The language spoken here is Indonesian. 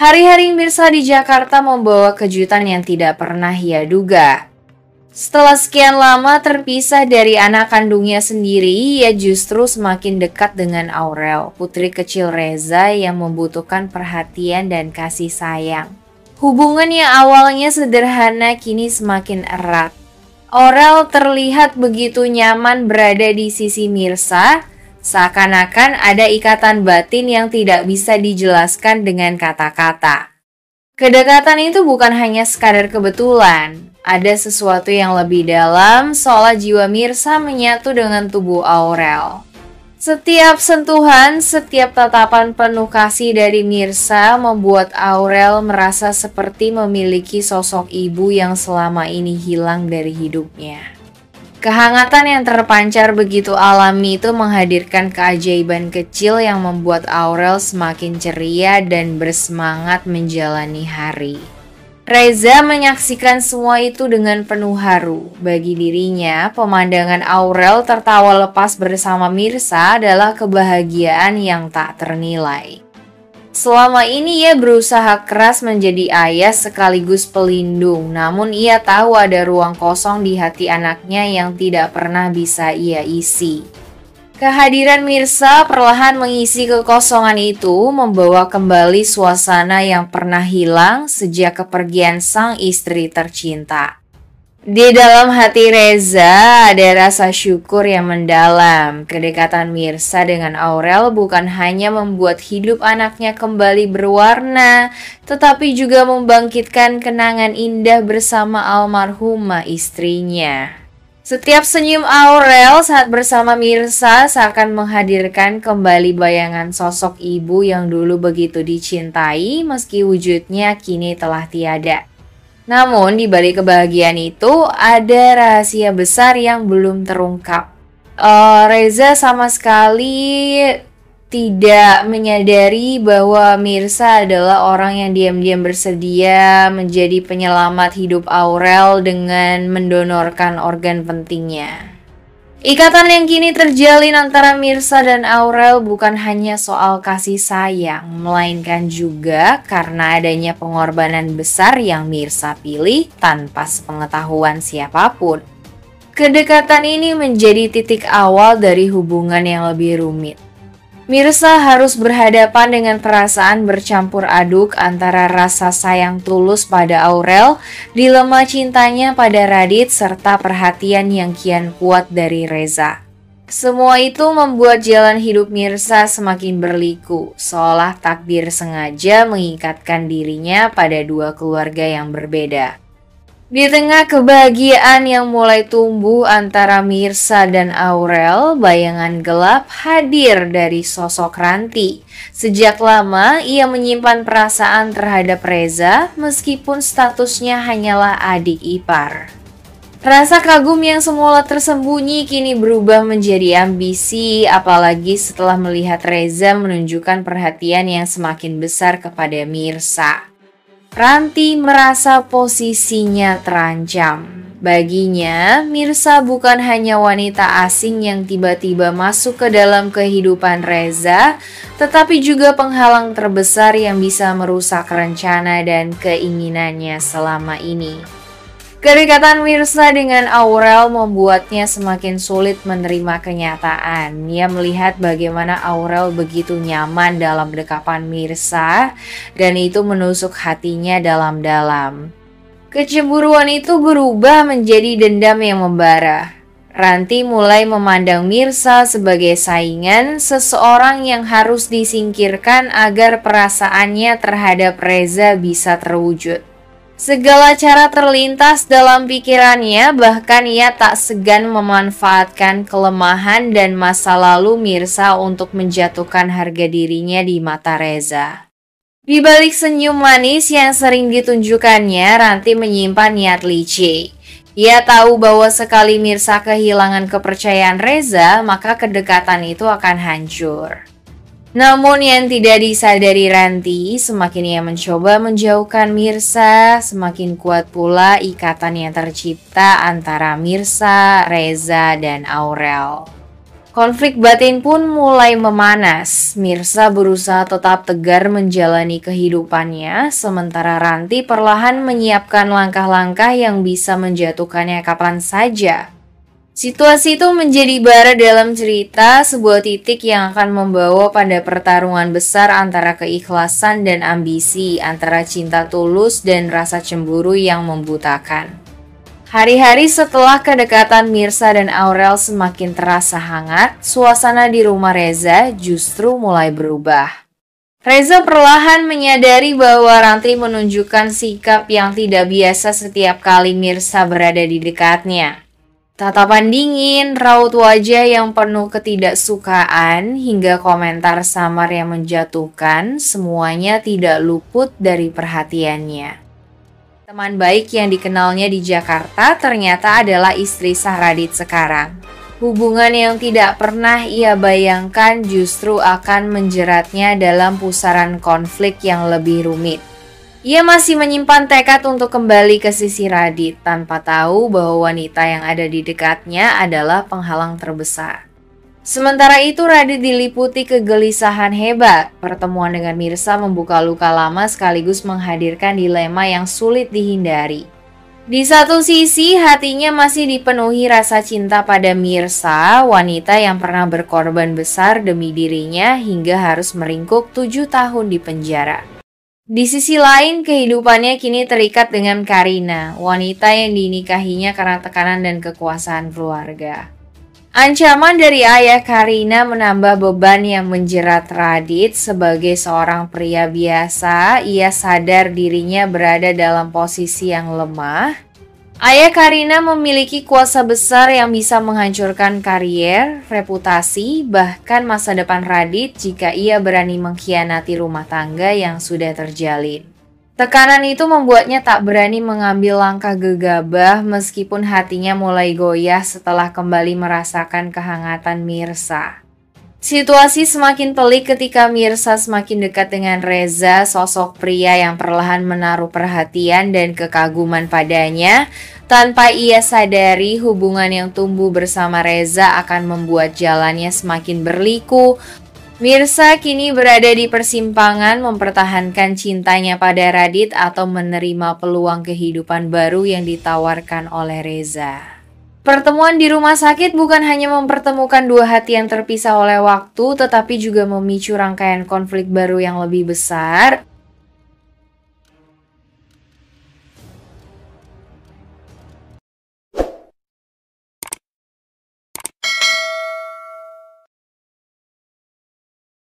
Hari-hari Mirsa di Jakarta membawa kejutan yang tidak pernah ia duga. Setelah sekian lama terpisah dari anak kandungnya sendiri, ia justru semakin dekat dengan Aurel, putri kecil Reza yang membutuhkan perhatian dan kasih sayang. Hubungan yang awalnya sederhana kini semakin erat. Aurel terlihat begitu nyaman berada di sisi Mirsa, seakan-akan ada ikatan batin yang tidak bisa dijelaskan dengan kata-kata. Kedekatan itu bukan hanya sekadar kebetulan, ada sesuatu yang lebih dalam, seolah jiwa Mirsa menyatu dengan tubuh Aurel. Setiap sentuhan, setiap tatapan penuh kasih dari Mirsa membuat Aurel merasa seperti memiliki sosok ibu yang selama ini hilang dari hidupnya. Kehangatan yang terpancar begitu alami itu menghadirkan keajaiban kecil yang membuat Aurel semakin ceria dan bersemangat menjalani hari. Reza menyaksikan semua itu dengan penuh haru. Bagi dirinya, pemandangan Aurel tertawa lepas bersama Mirsa adalah kebahagiaan yang tak ternilai. Selama ini ia berusaha keras menjadi ayah sekaligus pelindung, namun ia tahu ada ruang kosong di hati anaknya yang tidak pernah bisa ia isi. Kehadiran Mirsa perlahan mengisi kekosongan itu, membawa kembali suasana yang pernah hilang sejak kepergian sang istri tercinta. Di dalam hati Reza ada rasa syukur yang mendalam. Kedekatan Mirsa dengan Aurel bukan hanya membuat hidup anaknya kembali berwarna, tetapi juga membangkitkan kenangan indah bersama almarhumah istrinya. Setiap senyum Aurel saat bersama Mirsa seakan menghadirkan kembali bayangan sosok ibu yang dulu begitu dicintai meski wujudnya kini telah tiada. Namun di balik kebahagiaan itu ada rahasia besar yang belum terungkap. Reza sama sekali tidak menyadari bahwa Mirsa adalah orang yang diam-diam bersedia menjadi penyelamat hidup Aurel dengan mendonorkan organ pentingnya. Ikatan yang kini terjalin antara Mirsa dan Aurel bukan hanya soal kasih sayang, melainkan juga karena adanya pengorbanan besar yang Mirsa pilih tanpa sepengetahuan siapapun. Kedekatan ini menjadi titik awal dari hubungan yang lebih rumit. Mirsa harus berhadapan dengan perasaan bercampur aduk antara rasa sayang tulus pada Aurel, dilema cintanya pada Radit, serta perhatian yang kian kuat dari Reza. Semua itu membuat jalan hidup Mirsa semakin berliku, seolah takdir sengaja mengikatkan dirinya pada dua keluarga yang berbeda. Di tengah kebahagiaan yang mulai tumbuh antara Mirsa dan Aurel, bayangan gelap hadir dari sosok Ranti. Sejak lama ia menyimpan perasaan terhadap Reza meskipun statusnya hanyalah adik ipar. Rasa kagum yang semula tersembunyi kini berubah menjadi ambisi, apalagi setelah melihat Reza menunjukkan perhatian yang semakin besar kepada Mirsa. Ranti merasa posisinya terancam. Baginya, Mirsa bukan hanya wanita asing yang tiba-tiba masuk ke dalam kehidupan Reza, tetapi juga penghalang terbesar yang bisa merusak rencana dan keinginannya selama ini. Kedekatan Mirsa dengan Aurel membuatnya semakin sulit menerima kenyataan. Ia melihat bagaimana Aurel begitu nyaman dalam dekapan Mirsa dan itu menusuk hatinya dalam-dalam. Kecemburuan itu berubah menjadi dendam yang membara. Ranti mulai memandang Mirsa sebagai saingan, seseorang yang harus disingkirkan agar perasaannya terhadap Reza bisa terwujud. Segala cara terlintas dalam pikirannya, bahkan ia tak segan memanfaatkan kelemahan dan masa lalu Mirsa untuk menjatuhkan harga dirinya di mata Reza. Di balik senyum manis yang sering ditunjukkannya, Ranti menyimpan niat licik. Ia tahu bahwa sekali Mirsa kehilangan kepercayaan Reza, maka kedekatan itu akan hancur. Namun yang tidak disadari Ranti, semakin ia mencoba menjauhkan Mirsa, semakin kuat pula ikatan yang tercipta antara Mirsa, Reza, dan Aurel. Konflik batin pun mulai memanas. Mirsa berusaha tetap tegar menjalani kehidupannya, sementara Ranti perlahan menyiapkan langkah-langkah yang bisa menjatuhkannya kapan saja. Situasi itu menjadi bara dalam cerita, sebuah titik yang akan membawa pada pertarungan besar antara keikhlasan dan ambisi, antara cinta tulus dan rasa cemburu yang membutakan. Hari-hari setelah kedekatan Mirsa dan Aurel semakin terasa hangat, suasana di rumah Reza justru mulai berubah. Reza perlahan menyadari bahwa Ranti menunjukkan sikap yang tidak biasa setiap kali Mirsa berada di dekatnya. Tatapan dingin, raut wajah yang penuh ketidaksukaan, hingga komentar samar yang menjatuhkan, semuanya tidak luput dari perhatiannya. Teman baik yang dikenalnya di Jakarta ternyata adalah istri Sahradit sekarang. Hubungan yang tidak pernah ia bayangkan justru akan menjeratnya dalam pusaran konflik yang lebih rumit. Ia masih menyimpan tekad untuk kembali ke sisi Radit tanpa tahu bahwa wanita yang ada di dekatnya adalah penghalang terbesar. Sementara itu Radit diliputi kegelisahan hebat. Pertemuan dengan Mirsa membuka luka lama sekaligus menghadirkan dilema yang sulit dihindari. Di satu sisi hatinya masih dipenuhi rasa cinta pada Mirsa, wanita yang pernah berkorban besar demi dirinya hingga harus meringkuk 7 tahun di penjara. Di sisi lain kehidupannya kini terikat dengan Karina, wanita yang dinikahinya karena tekanan dan kekuasaan keluarga. Ancaman dari ayah Karina menambah beban yang menjerat Radit. Sebagai seorang pria biasa, ia sadar dirinya berada dalam posisi yang lemah. Ayah Karina memiliki kuasa besar yang bisa menghancurkan karier, reputasi, bahkan masa depan Radit jika ia berani mengkhianati rumah tangga yang sudah terjalin. Tekanan itu membuatnya tak berani mengambil langkah gegabah meskipun hatinya mulai goyah setelah kembali merasakan kehangatan Mirsa. Situasi semakin pelik ketika Mirsa semakin dekat dengan Reza, sosok pria yang perlahan menaruh perhatian dan kekaguman padanya. Tanpa ia sadari, hubungan yang tumbuh bersama Reza akan membuat jalannya semakin berliku. Mirsa kini berada di persimpangan mempertahankan cintanya pada Radit atau menerima peluang kehidupan baru yang ditawarkan oleh Reza. Pertemuan di rumah sakit bukan hanya mempertemukan dua hati yang terpisah oleh waktu, tetapi juga memicu rangkaian konflik baru yang lebih besar.